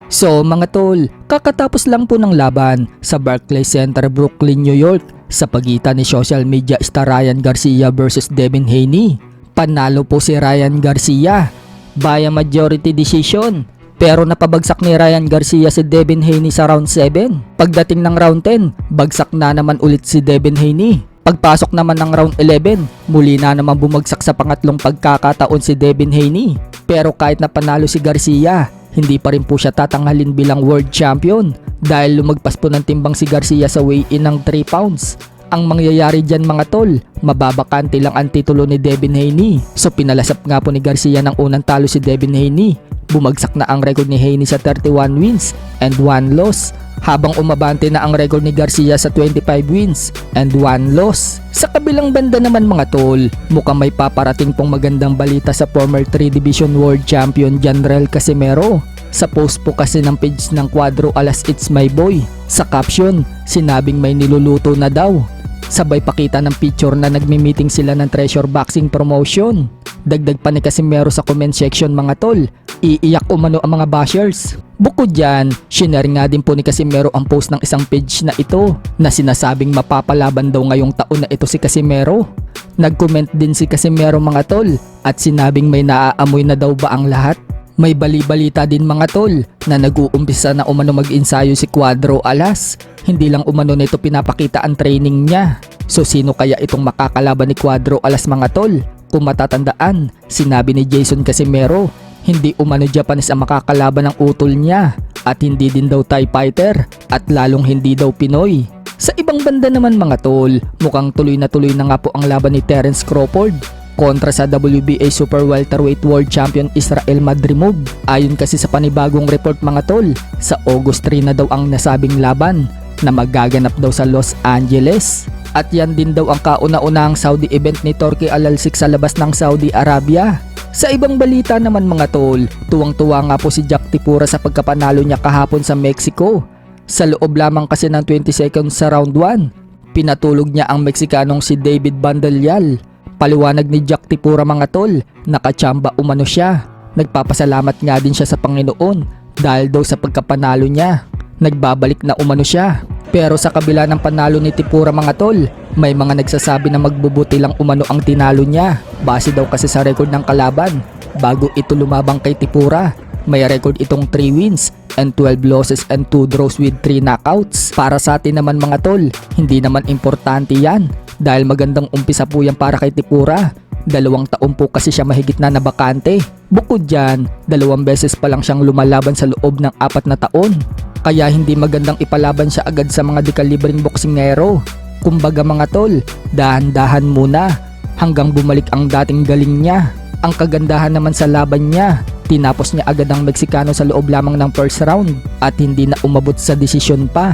So mga tol, kakatapos lang po ng laban sa Barclays Center, Brooklyn, New York sa pagitan ni social media star Ryan Garcia versus Devin Haney. Panalo po si Ryan Garcia by a majority decision, pero napabagsak ni Ryan Garcia si Devin Haney sa round 7. Pagdating ng round 10, bagsak na naman ulit si Devin Haney. Pagpasok naman ng round 11, muli na naman bumagsak sa pangatlong pagkakataon si Devin Haney. Pero kahit na panalo si Garcia, hindi pa rin po siya tatanghalin bilang world champion dahil lumagpas po ng timbang si Garcia sa weigh-in ng 3 pounds. Ang mangyayari dyan mga tol, mababakante lang ang titulo ni Devin Haney. So pinalasap nga po ni Garcia ng unang talo si Devin Haney. Bumagsak na ang record ni Haney sa 31 wins and 1 loss, habang umabante na ang record ni Garcia sa 25 wins and 1 loss. Sa kabilang banda naman mga tol, mukhang may paparating pong magandang balita sa former 3 Division World Champion Janrell Casimero. Sa post po kasi ng page ng Cuadro Alas It's My Boy, sa caption, sinabing may niluluto na daw. Sabay pakita ng picture na nagmi-meeting sila ng Treasure Boxing Promotion. Dagdag pa ni Casimero sa comment section mga tol, iiyak umano ang mga bashers. Bukod dyan, shinare nga din po ni Casimero ang post ng isang page na ito na sinasabing mapapalaban daw ngayong taon na ito si Casimero. Nag-comment din si Casimero mga tol at sinabing may naaamoy na daw ba ang lahat. May bali-balita din mga tol na nag-uumpisa na umano mag-ensayo si Cuadro Alas. Hindi lang umano nito pinapakita ang training niya. So sino kaya itong makakalaban ni Cuadro Alas mga tol? Kung matatandaan, sinabi ni Jason Casimero, hindi umano Japanese ang makakalaban ng utol niya at hindi din daw Thai fighter at lalong hindi daw Pinoy. Sa ibang banda naman mga tol, mukhang tuloy na nga po ang laban ni Terence Crawford kontra sa WBA Super Welterweight World Champion Israel Madrimov. Ayon kasi sa panibagong report mga tol, sa August 3 na daw ang nasabing laban na magaganap daw sa Los Angeles. At yan din daw ang kauna-unahang Saudi event ni Turki Al-Alsik sa labas ng Saudi Arabia. Sa ibang balita naman mga tol, tuwang-tuwa nga po si Jack Tipura sa pagkapanalo niya kahapon sa Mexico. Sa loob lamang kasi ng 20 seconds sa round 1, pinatulog niya ang Meksikanong si David Bandelial. Paliwanag ni Jack Tipura mga tol, nakachamba umano siya. Nagpapasalamat nga din siya sa Panginoon dahil daw sa pagkapanalo niya. Nagbabalik na umano siya. Pero sa kabila ng panalo ni Tipura mga tol, may mga nagsasabi na magbubuti lang umano ang tinalo niya. Base daw kasi sa record ng kalaban, bago ito lumabang kay Tipura, may record itong 3 wins and 12 losses and 2 draws with 3 knockouts. Para sa atin naman mga tol, hindi naman importante yan dahil magandang umpisa po yan para kay Tipura. 2 taon po kasi siya mahigit na nabakante. Bukod dyan, 2 beses pa lang siyang lumalaban sa loob ng 4 na taon. Kaya hindi magandang ipalaban siya agad sa mga dekalibring boksingero. Kumbaga mga tol, dahan-dahan muna hanggang bumalik ang dating galing niya. Ang kagandahan naman sa laban niya, tinapos niya agad ang Meksikano sa loob lamang ng first round at hindi na umabot sa desisyon pa.